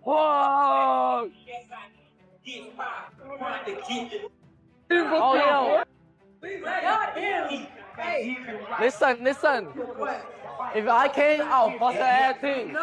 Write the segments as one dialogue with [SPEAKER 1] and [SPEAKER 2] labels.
[SPEAKER 1] Whoa! Oh, yo. Listen. If I can, I'll bust her ass too.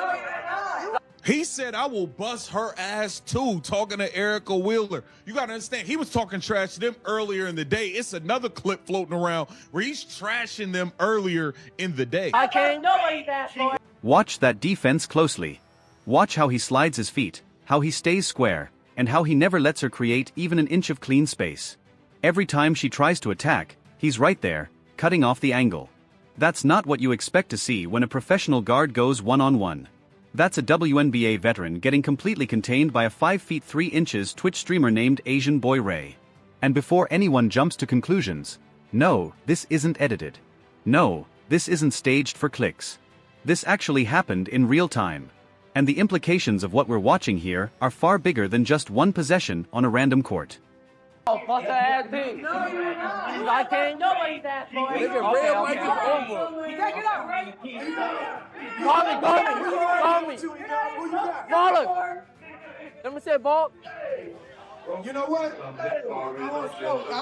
[SPEAKER 2] He said, I will bust her ass too, talking to Erica Wheeler. You got to understand, he was talking trash to them earlier in the day. It's another clip floating around where he's trashing them earlier in the day.
[SPEAKER 1] I can't nobody that boy.
[SPEAKER 3] Watch that defense closely. Watch how he slides his feet, how he stays square, and how he never lets her create even an inch of clean space. Every time she tries to attack, he's right there, cutting off the angle. That's not what you expect to see when a professional guard goes one-on-one. That's a WNBA veteran getting completely contained by a 5 feet 3 inches Twitch streamer named Asian Boy Ray. And before anyone jumps to conclusions, no, this isn't edited. No, this isn't staged for clicks. This actually happened in real time. And the implications of what we're watching here are far bigger than just one possession on a random court.
[SPEAKER 1] I'll bust her ass too. No, you're not. If I can't nobody that boy. Okay. Take it out, Ray. Call me. Baller. Let me say ball.
[SPEAKER 4] You know what?
[SPEAKER 1] I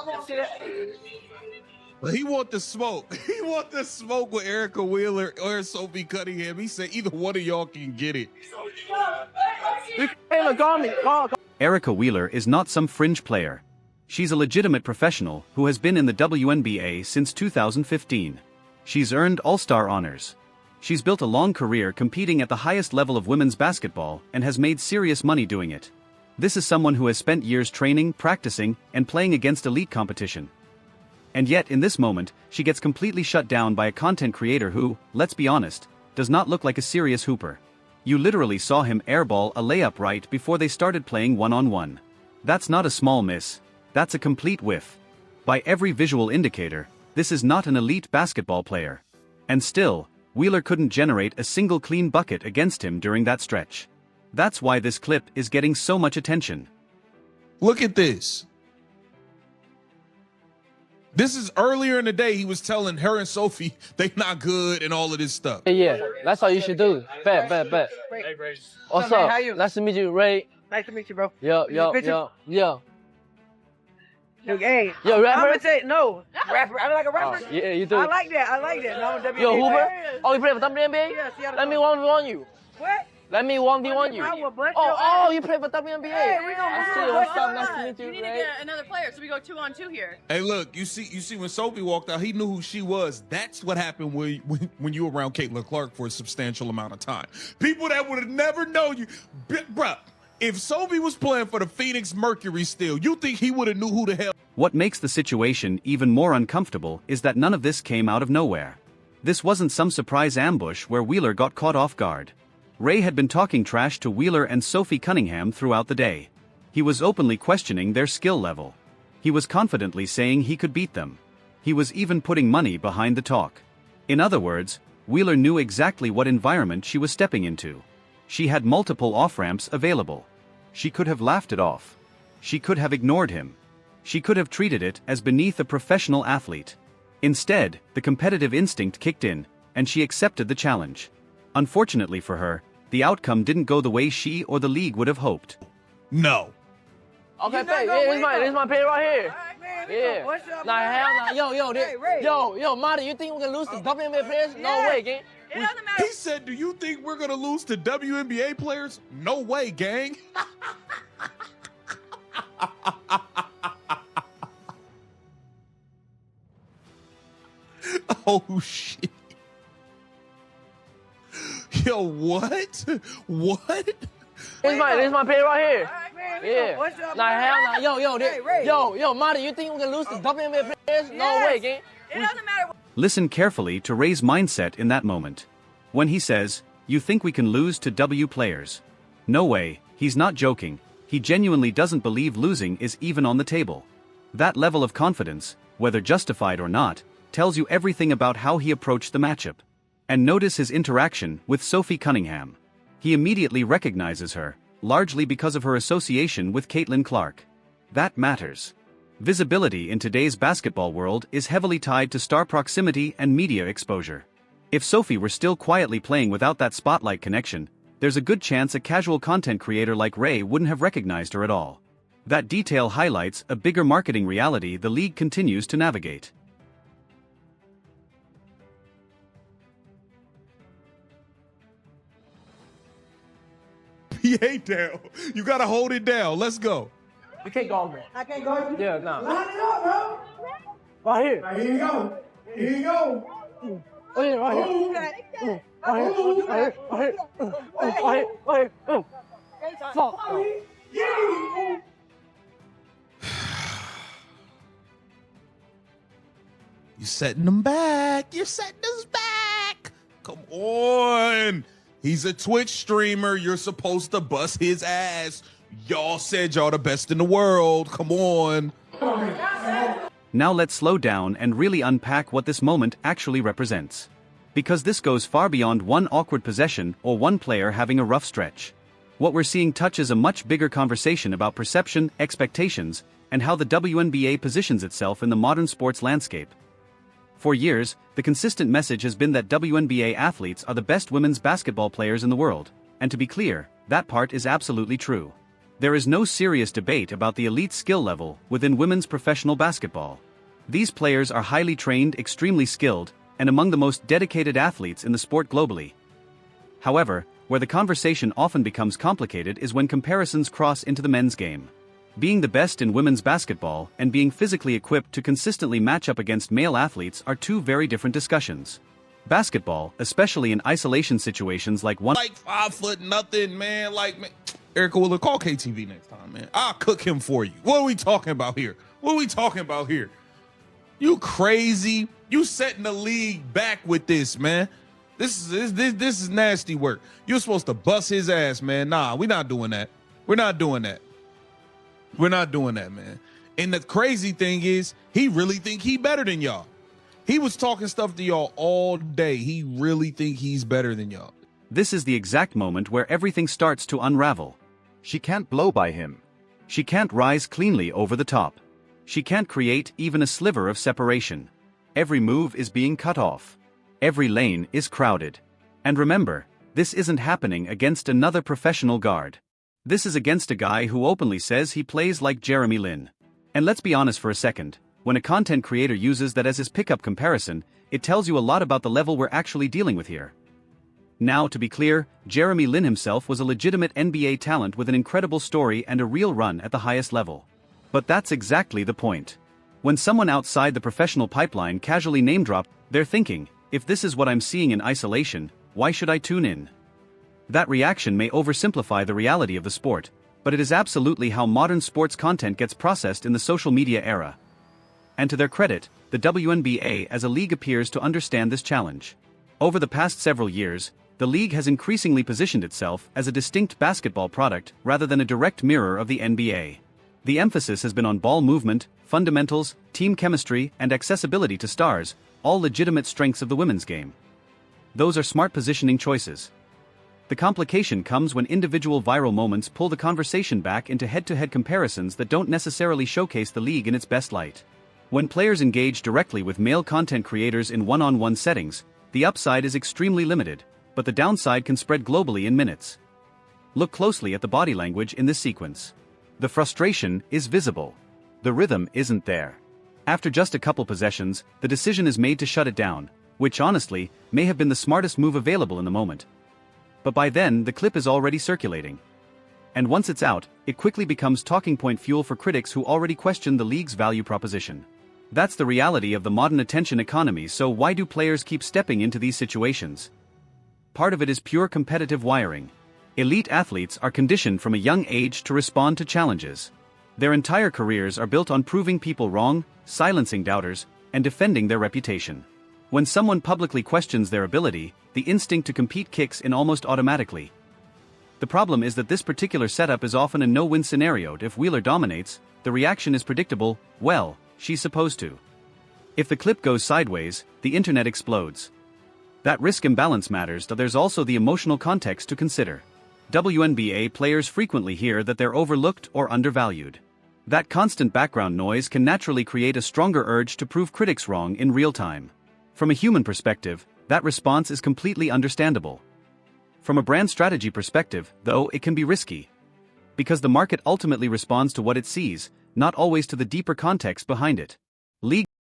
[SPEAKER 1] want to see that.
[SPEAKER 2] He want the smoke. He want the smoke with Erica Wheeler or Sophie Cunningham. He said either one of y'all can get it.
[SPEAKER 1] Hey, look, call me. Call.
[SPEAKER 3] Erica Wheeler is not some fringe player. She's a legitimate professional who has been in the WNBA since 2015. She's earned All-Star honors. She's built a long career competing at the highest level of women's basketball and has made serious money doing it. This is someone who has spent years training, practicing, and playing against elite competition. And yet, in this moment, she gets completely shut down by a content creator who, let's be honest, does not look like a serious hooper. You literally saw him airball a layup right before they started playing one-on-one. That's not a small miss. That's a complete whiff. By every visual indicator, this is not an elite basketball player. And still, Wheeler couldn't generate a single clean bucket against him during that stretch. That's why this clip is getting so much attention.
[SPEAKER 2] Look at this. This is earlier in the day. He was telling her and Sophie they not good and all of this stuff.
[SPEAKER 1] Yeah, that's all you should do. Bet.
[SPEAKER 5] Hey, Ray.
[SPEAKER 1] What's
[SPEAKER 5] man,
[SPEAKER 1] up?
[SPEAKER 5] how you?
[SPEAKER 1] Nice to meet you, Ray.
[SPEAKER 5] Nice to meet you, bro.
[SPEAKER 1] Yo.
[SPEAKER 5] Look, hey,
[SPEAKER 1] Yo, rapper?
[SPEAKER 5] I'm gonna say no. Rapper. I'm like a rapper.
[SPEAKER 1] Oh, yeah, you do.
[SPEAKER 5] I like that. No, I'm a WNBA
[SPEAKER 1] Yo, Hoover?
[SPEAKER 5] player.
[SPEAKER 1] Oh, you play for WNBA?
[SPEAKER 5] Yeah, Seattle
[SPEAKER 1] Let me
[SPEAKER 5] Storm.
[SPEAKER 1] 1v1 you.
[SPEAKER 5] What?
[SPEAKER 1] Let me 1v1 you.
[SPEAKER 5] I will bust your
[SPEAKER 1] Oh,
[SPEAKER 5] ass.
[SPEAKER 1] you play for WNBA?
[SPEAKER 5] Hey, we gonna
[SPEAKER 1] I see.
[SPEAKER 5] bust
[SPEAKER 1] What's
[SPEAKER 5] your
[SPEAKER 1] up? Nice
[SPEAKER 5] ass.
[SPEAKER 1] to meet you,
[SPEAKER 6] You need to
[SPEAKER 1] Ray.
[SPEAKER 6] get another player, so we go 2-on-2 here.
[SPEAKER 2] Hey, look, you see when Sophie walked out, he knew who she was. That's what happened when you were around Caitlin Clark for a substantial amount of time. People that would have never known you. Bruh, if Sophie was playing for the Phoenix Mercury still, you think he would have knew who the hell?
[SPEAKER 3] What makes the situation even more uncomfortable is that none of this came out of nowhere. This wasn't some surprise ambush where Wheeler got caught off guard. Ray had been talking trash to Wheeler and Sophie Cunningham throughout the day. He was openly questioning their skill level. He was confidently saying he could beat them. He was even putting money behind the talk. In other words, Wheeler knew exactly what environment she was stepping into. She had multiple off-ramps available. She could have laughed it off. She could have ignored him. She could have treated it as beneath a professional athlete. Instead, the competitive instinct kicked in, and she accepted the challenge. Unfortunately for her, the outcome didn't go the way she or the league would have hoped.
[SPEAKER 2] No.
[SPEAKER 1] Okay,
[SPEAKER 5] You're not
[SPEAKER 1] pay.
[SPEAKER 5] gonna
[SPEAKER 1] Yeah,
[SPEAKER 5] win,
[SPEAKER 1] this my pay right here.
[SPEAKER 5] All right, man.
[SPEAKER 1] Yeah.
[SPEAKER 5] What's up?
[SPEAKER 1] Nah, hell nah.
[SPEAKER 5] Hey, Ray.
[SPEAKER 1] Yo, Marty, you think we can lose to WNBA players? No
[SPEAKER 5] Yeah.
[SPEAKER 1] way, gang.
[SPEAKER 6] It doesn't matter.
[SPEAKER 2] He said, do you think we're going to lose to WNBA players? No way, gang. Oh, shit. Yo, what? What?
[SPEAKER 1] This my pay right here.
[SPEAKER 5] All right, man.
[SPEAKER 1] Yeah.
[SPEAKER 5] What's up?
[SPEAKER 1] Nah, hell nah.
[SPEAKER 5] Hey, Ray.
[SPEAKER 1] Yo, Marty, you think we can lose to WNBA players? No
[SPEAKER 5] Yes.
[SPEAKER 1] way, gang.
[SPEAKER 6] It doesn't matter.
[SPEAKER 3] Listen carefully to Ray's mindset in that moment. When he says, "You think we can lose to W players?" No way, he's not joking. He genuinely doesn't believe losing is even on the table. That level of confidence, whether justified or not, tells you everything about how he approached the matchup. And notice his interaction with Sophie Cunningham. He immediately recognizes her, largely because of her association with Caitlin Clark. That matters. Visibility in today's basketball world is heavily tied to star proximity and media exposure. If Sophie were still quietly playing without that spotlight connection, there's a good chance a casual content creator like Ray wouldn't have recognized her at all. That detail highlights a bigger marketing reality the league continues to navigate.
[SPEAKER 2] PA down. You gotta hold it down. Let's go.
[SPEAKER 1] You can't go on there.
[SPEAKER 5] I can't go.
[SPEAKER 1] Yeah, no.
[SPEAKER 4] Line it up, bro.
[SPEAKER 1] Right here.
[SPEAKER 4] Right, here you go. Here you go.
[SPEAKER 1] Right here, right here.
[SPEAKER 4] Ooh.
[SPEAKER 1] Right here, right here, right here. Right here, right here. Fuck.
[SPEAKER 4] Yeah.
[SPEAKER 2] You setting them back. You're setting us back. Come on. He's a Twitch streamer. You're supposed to bust his ass. Y'all said y'all the best in the world. Come on.
[SPEAKER 3] Now let's slow down and really unpack what this moment actually represents. Because this goes far beyond one awkward possession or one player having a rough stretch. What we're seeing touches a much bigger conversation about perception, expectations, and how the WNBA positions itself in the modern sports landscape. For years, the consistent message has been that WNBA athletes are the best women's basketball players in the world, and to be clear, that part is absolutely true. There is no serious debate about the elite skill level within women's professional basketball. These players are highly trained, extremely skilled, and among the most dedicated athletes in the sport globally. However, where the conversation often becomes complicated is when comparisons cross into the men's game. Being the best in women's basketball and being physically equipped to consistently match up against male athletes are two very different discussions. Basketball, especially in isolation situations like
[SPEAKER 2] 5 foot nothing, man. Like, man. Erica Willer, call KTV next time, man. I'll cook him for you. What are we talking about here? What are we talking about here? You crazy? You setting the league back with this, man. This is nasty work. You're supposed to bust his ass, man. Nah, we're not doing that. We're not doing that. We're not doing that, man. And the crazy thing is, he really think he better than y'all. He was talking stuff to y'all all day. He really think he's better than y'all.
[SPEAKER 3] This is the exact moment where everything starts to unravel. She can't blow by him. She can't rise cleanly over the top. She can't create even a sliver of separation. Every move is being cut off. Every lane is crowded. And remember, this isn't happening against another professional guard. This is against a guy who openly says he plays like Jeremy Lin. And let's be honest for a second, when a content creator uses that as his pickup comparison, it tells you a lot about the level we're actually dealing with here. Now, to be clear, Jeremy Lin himself was a legitimate NBA talent with an incredible story and a real run at the highest level. But that's exactly the point. When someone outside the professional pipeline casually name-dropped, they're thinking, if this is what I'm seeing in isolation, why should I tune in? That reaction may oversimplify the reality of the sport, but it is absolutely how modern sports content gets processed in the social media era. And to their credit, the WNBA as a league appears to understand this challenge. Over the past several years, the league has increasingly positioned itself as a distinct basketball product rather than a direct mirror of the NBA. The emphasis has been on ball movement, fundamentals, team chemistry, and accessibility to stars, all legitimate strengths of the women's game. Those are smart positioning choices. The complication comes when individual viral moments pull the conversation back into head-to-head comparisons that don't necessarily showcase the league in its best light. When players engage directly with male content creators in one-on-one settings, the upside is extremely limited, but the downside can spread globally in minutes. Look closely at the body language in this sequence. The frustration is visible. The rhythm isn't there. After just a couple possessions, the decision is made to shut it down, which honestly, may have been the smartest move available in the moment. But by then, the clip is already circulating. And once it's out, it quickly becomes talking point fuel for critics who already question the league's value proposition. That's the reality of the modern attention economy, so why do players keep stepping into these situations? Part of it is pure competitive wiring. Elite athletes are conditioned from a young age to respond to challenges. Their entire careers are built on proving people wrong, silencing doubters, and defending their reputation. When someone publicly questions their ability, the instinct to compete kicks in almost automatically. The problem is that this particular setup is often a no-win scenario. If Wheeler dominates, the reaction is predictable, well, she's supposed to. If the clip goes sideways, the internet explodes. That risk imbalance matters, though there's also the emotional context to consider. WNBA players frequently hear that they're overlooked or undervalued. That constant background noise can naturally create a stronger urge to prove critics wrong in real time. From a human perspective, that response is completely understandable. From a brand strategy perspective, though, it can be risky. Because the market ultimately responds to what it sees, not always to the deeper context behind it. League